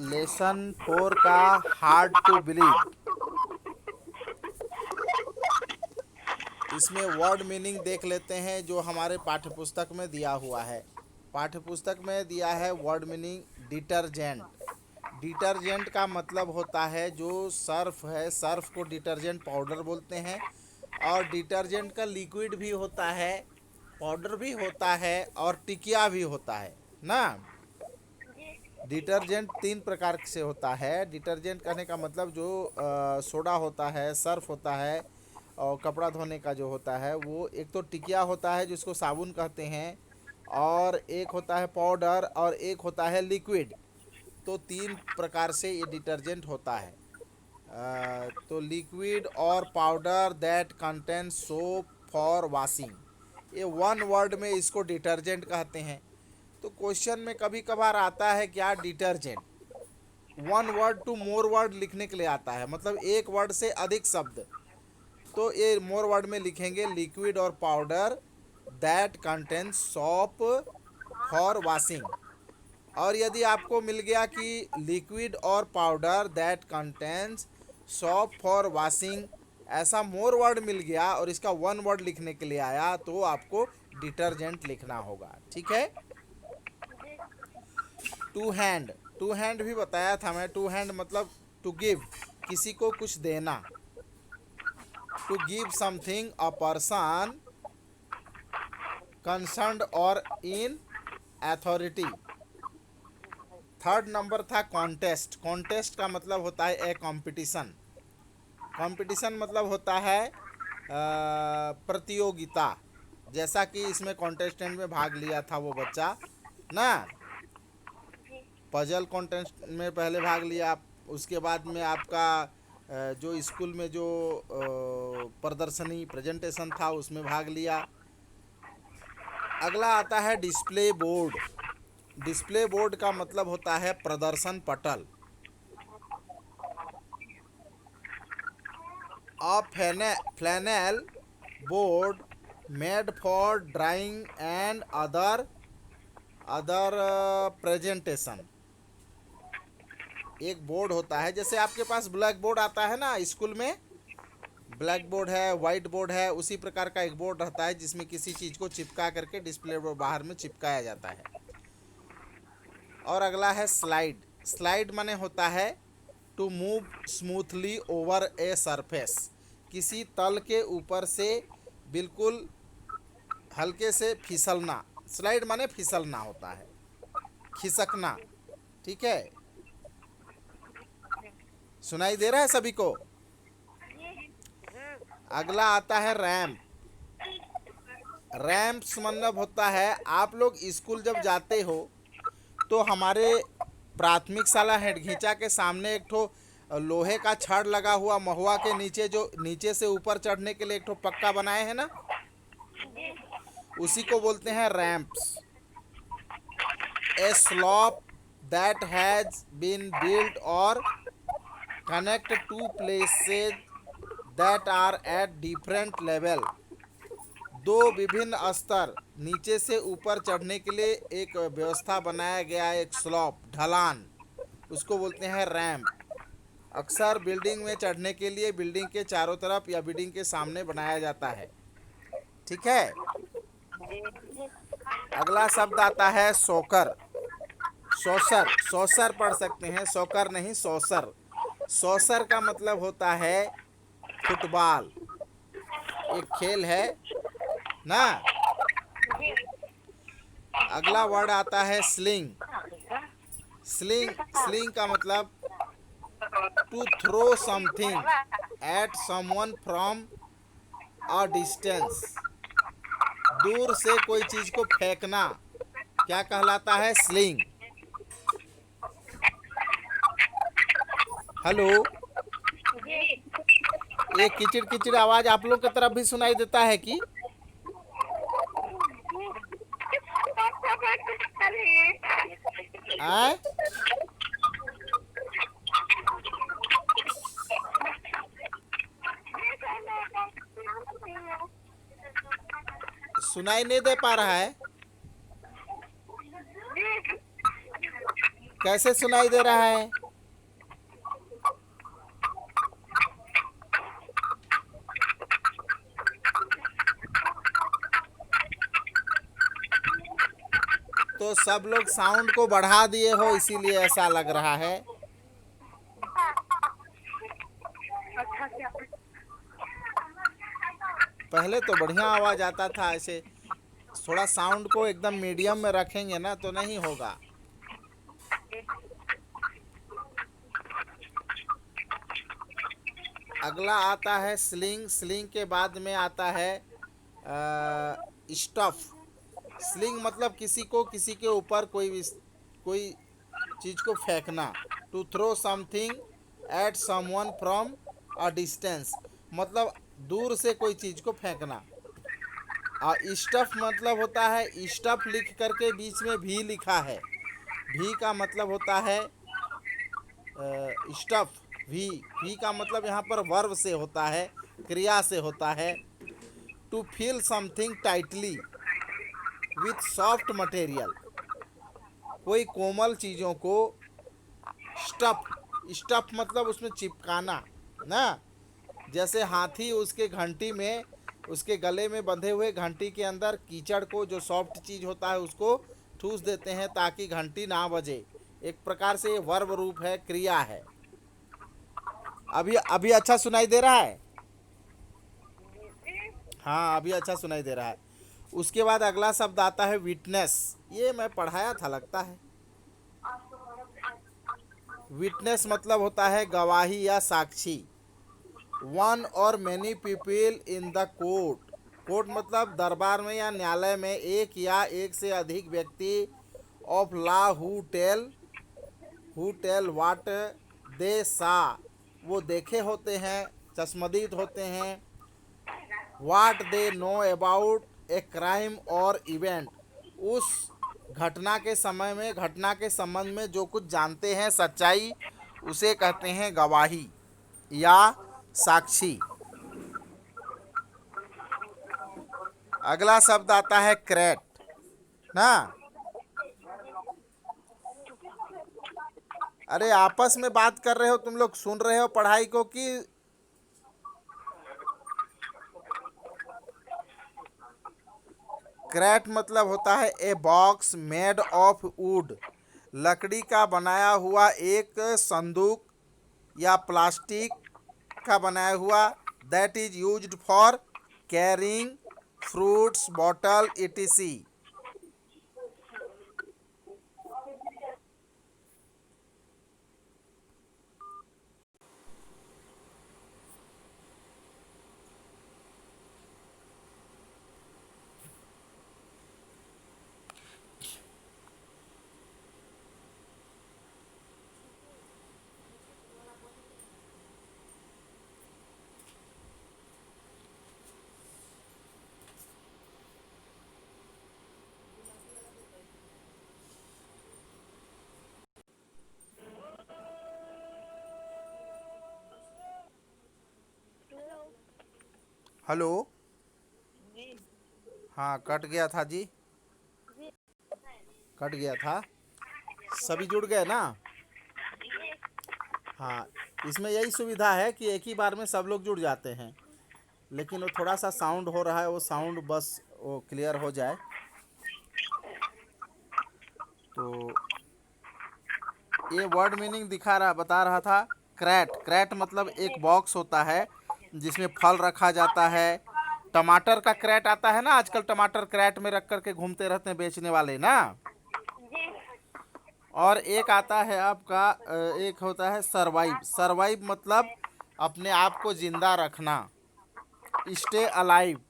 Lesson 4 का hard to believe. इसमें word meaning देख लेते हैं जो हमारे पाठ्यपुस्तक में दिया हुआ है। पाठ्यपुस्तक में दिया है वर्ड मीनिंग डिटर्जेंट। डिटर्जेंट का मतलब होता है जो सर्फ है, सर्फ को डिटर्जेंट पाउडर बोलते हैं। और डिटर्जेंट का लिक्विड भी होता है, पाउडर भी होता है और टिकिया भी होता है ना। डिटर्जेंट तीन प्रकार से होता है। डिटर्जेंट कहने का मतलब जो सोडा होता है, सर्फ होता है और कपड़ा धोने का जो होता है वो एक तो टिकिया होता है जिसको साबुन कहते हैं, और एक होता है पाउडर और एक होता है लिक्विड। तो तीन प्रकार से ये डिटर्जेंट होता है। तो लिक्विड और powder that contain soap for washing, ये वन वर्ड में इसको डिटर्जेंट कहते हैं। तो क्वेश्चन में कभी कभार आता है क्या detergent, one word two more word लिखने के लिए आता है, मतलब एक वर्ड से अधिक शब्द। तो ये मोर वर्ड में लिखेंगे लिक्विड और powder that contain soap for washing. और यदि आपको मिल गया कि लिक्विड और powder that contains soap for washing, ऐसा मोर वर्ड मिल गया और इसका वन वर्ड लिखने के लिए आया तो आपको डिटर्जेंट लिखना होगा। ठीक है। टू हैंड, टू हैंड भी बताया था मैं। टू हैंड मतलब टू गिव, किसी को कुछ देना। To give something a person concerned or in authority. Third number था कॉन्टेस्ट। कॉन्टेस्ट का मतलब होता है ए कंपटीशन। कंपटीशन मतलब होता है प्रतियोगिता। जैसा कि इसमें कॉन्टेस्टेंट में भाग लिया था वो बच्चा ना, पजल कॉन्टेस्ट में पहले भाग लिया, उसके बाद में आपका जो स्कूल में जो प्रदर्शनी प्रेजेंटेशन था उसमें भाग लिया। अगला आता है डिस्प्ले बोर्ड। डिस्प्ले बोर्ड का मतलब होता है प्रदर्शन पटल। A flannel board made for drawing and other presentation. एक बोर्ड होता है, जैसे आपके पास ब्लैक बोर्ड आता है ना स्कूल में, ब्लैक बोर्ड है, वाइट बोर्ड है, उसी प्रकार का एक बोर्ड रहता है जिसमें किसी चीज़ को चिपका करके डिस्प्ले बोर्ड बाहर में चिपकाया जाता है। और अगला है स्लाइड। स्लाइड माने होता है to move smoothly over a surface, किसी तल के ऊपर से बिल्कुल हल्के से फिसलना। स्लाइड माने फिसलना होता है, खिसकना। ठीक है, सुनाई दे रहा है सभी को। अगला आता है रैंप। रैंप्स मतलब होता है, आप लोग स्कूल जब जाते हो तो हमारे प्राथमिक शाला हेडघिंचा के सामने एक ठो लोहे का छड़ लगा हुआ, महुआ के नीचे, जो नीचे से ऊपर चढ़ने के लिए एक ठो पक्का बनाए हैं ना, उसी को बोलते हैं ramps. A slope that has been built और connect two places that are at different level. दो विभिन्न स्तर, नीचे से ऊपर चढ़ने के लिए एक व्यवस्था बनाया गया है, एक स्लॉप, ढलान, उसको बोलते हैं रैंप। अक्सर बिल्डिंग में चढ़ने के लिए बिल्डिंग के चारों तरफ या बिल्डिंग के सामने बनाया जाता है। ठीक है। अगला शब्द आता है सोकर। सौसर, सौसर पढ़ सकते हैं, सोकर नहीं, सौसर। सौसर का मतलब होता है फुटबॉल, एक खेल है ना। अगला वर्ड आता है स्लिंग। स्लिंग, स्लिंग का मतलब to throw something at someone from a distance, दूर से कोई चीज को फेंकना क्या कहलाता है, स्लिंग। हेलो, ये किचिड़ किचिड़ आवाज आप लोग की तरफ भी सुनाई देता है कि? आए, सुनाई नहीं दे पा रहा है। कैसे सुनाई दे रहा है? तो सब लोग साउंड को बढ़ा दिए हो इसीलिए ऐसा लग रहा है। अच्छा क्या? पहले तो बढ़िया आवाज़ आता था ऐसे। थोड़ा साउंड को एकदम मीडियम में रखेंगे ना तो नहीं होगा। अगला आता है स्लिंग। स्लिंग के बाद में आता है स्टफ। स्लिंग मतलब किसी के ऊपर कोई चीज़ को फेंकना। To throw something at someone from a distance, मतलब दूर से कोई चीज़ को फेंकना। और स्टफ मतलब होता है, स्टफ लिख करके बीच में भी लिखा है। भी का मतलब होता है स्टफ। भी का मतलब यहाँ पर वर्ब से होता है, क्रिया से होता है। To feel something tightly with soft material, कोई कोमल चीज़ों को स्टफ। स्टफ मतलब उसमें चिपकाना ना। जैसे हाथी उसके घंटी में, उसके गले में बंधे हुए घंटी के अंदर कीचड़ को, जो सॉफ्ट चीज़ होता है उसको ठूस देते हैं ताकि घंटी ना बजे। एक प्रकार से ये वर्ब रूप है, क्रिया है। अभी अभी अच्छा सुनाई दे रहा है? हाँ, अभी अच्छा सुनाई दे रहा है। उसके बाद अगला शब्द आता है विटनेस। ये मैं पढ़ाया था लगता है। विटनेस मतलब होता है गवाही या साक्षी। वन और many people in the court. Court मतलब दरबार में या न्यायालय में एक या एक से अधिक व्यक्ति of law who tell what they saw, वो देखे होते हैं, चश्मदीद होते हैं। What they know about a crime और इवेंट, उस घटना के समय में, घटना के संबंध में जो कुछ जानते हैं, सच्चाई, उसे कहते हैं गवाही या साक्षी। अगला शब्द आता है क्रेट ना। अरे आपस में बात कर रहे हो तुम लोग, सुन रहे हो पढ़ाई को कि? क्रेट मतलब होता है a box made of would, लकड़ी का बनाया हुआ एक संदूक या प्लास्टिक का बनाया हुआ, that is used for carrying fruits bottle etc। Hello. हाँ, कट गया था जी, कट गया था। सभी जुड़ गए ना? हाँ, इसमें यही सुविधा है कि एक ही बार में सब लोग जुड़ जाते हैं। लेकिन वो थोड़ा सा साउंड हो रहा है, वो साउंड बस वो क्लियर हो जाए। तो ये वर्ड मीनिंग बता रहा था। क्रैट। क्रैट मतलब एक बॉक्स होता है जिसमें फल रखा जाता है। टमाटर का क्रैट आता है ना, आजकल टमाटर क्रैट में रख करके घूमते रहते हैं बेचने वाले ना। और एक आता है आपका एक होता है सरवाइव। सरवाइव मतलब अपने आप को जिंदा रखना, स्टे अलाइव।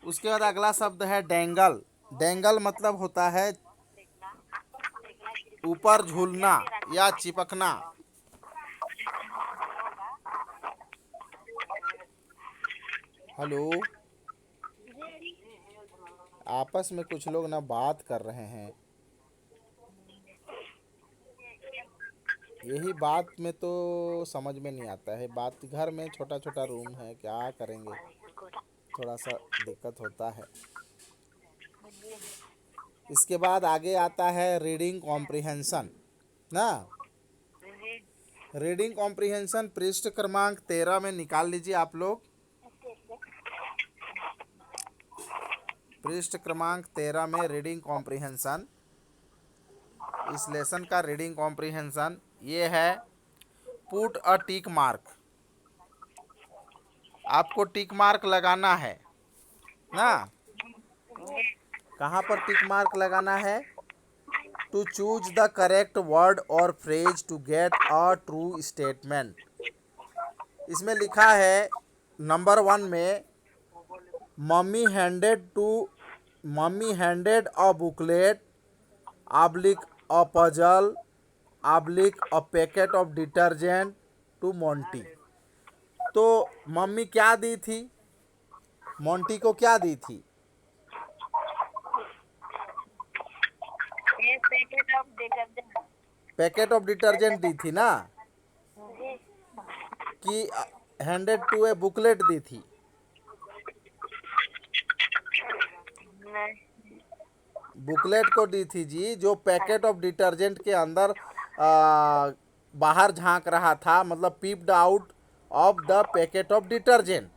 उसके बाद अगला शब्द है डेंगल। डेंगल मतलब होता है ऊपर झूलना या चिपकना। हेलो। आपस में कुछ लोग ना बात कर रहे हैं, यही बात में तो समझ में नहीं आता है। बात घर में छोटा छोटा रूम है, क्या करेंगे, थोड़ा सा दिक्कत होता है। इसके बाद आगे आता है रीडिंग कॉम्प्रिहेंशन ना। जी। रीडिंग कॉम्प्रिहेंशन पृष्ठ क्रमांक 13 में निकाल लीजिए आप लोग। पृष्ठ क्रमांक 13 में रीडिंग कॉम्प्रिहेंशन, इस लेसन का रीडिंग कॉम्प्रिहेंशन ये है, पुट अ टिक मार्क। आपको टिक मार्क लगाना है ना। कहाँ पर टिक मार्क लगाना है? To choose the correct word और phrase to get a true statement. इसमें लिखा है नंबर 1 में, mummy handed a booklet oblique a puzzle oblique a packet of detergent to Monty. तो मम्मी क्या दी थी? मोंटी को क्या दी थी? एक packet of detergent. Packet of detergent दी थी ना, जी। कि हैंडेड टू ए बुकलेट दी थी? नहीं। बुकलेट को दी थी जी, जो पैकेट ऑफ डिटर्जेंट के अंदर बाहर झांक रहा था, मतलब peeped out of the packet of detergent.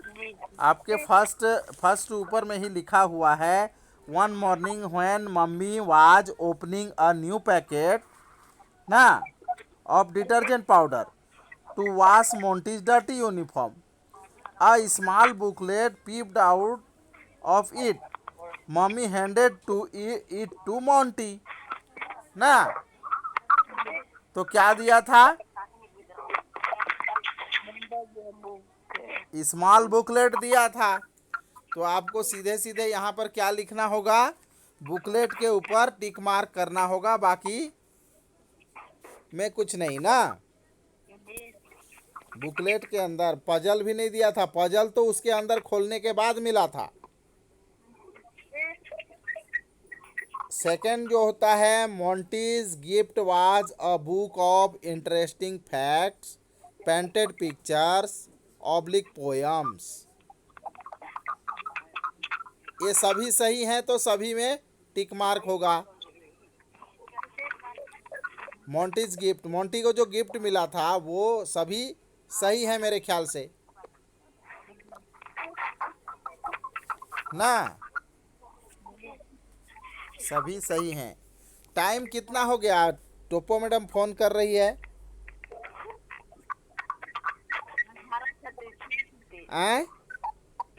जी। आपके फर्स्ट ऊपर में ही लिखा हुआ है, one morning when mummy was opening a new packet ना of detergent powder to wash Monty's dirty uniform, a small booklet peeped out of it, mummy handed to it to Monty ना। तो क्या दिया था? स्मॉल बुकलेट दिया था। तो आपको सीधे सीधे यहाँ पर क्या लिखना होगा? बुकलेट के ऊपर टिक मार्क करना होगा, बाकी में कुछ नहीं ना। बुकलेट के अंदर पजल भी नहीं दिया था, पजल तो उसके अंदर खोलने के बाद मिला था। सेकंड जो होता है, Monty's gift was a book of interesting facts painted pictures oblique poems. ये सभी सही हैं तो सभी में टिक मार्क होगा। मोंटीज गिफ्ट, मोंटी को जो गिफ्ट मिला था वो सभी सही है मेरे ख्याल से ना, सभी सही हैं। टाइम कितना हो गया? टोपो मैडम फ़ोन कर रही है। 18:36 आए?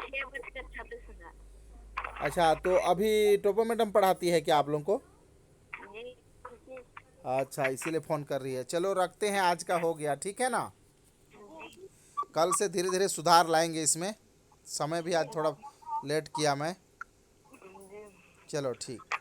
6:36। अच्छा, तो अभी टोपो मैडम पढ़ाती है क्या आप लोगों को? जी। अच्छा, इसीलिए फ़ोन कर रही है। चलो रखते हैं, आज का हो गया, ठीक है ना। कल से धीरे धीरे सुधार लाएंगे इसमें। समय भी आज थोड़ा लेट किया मैं। चलो ठीक।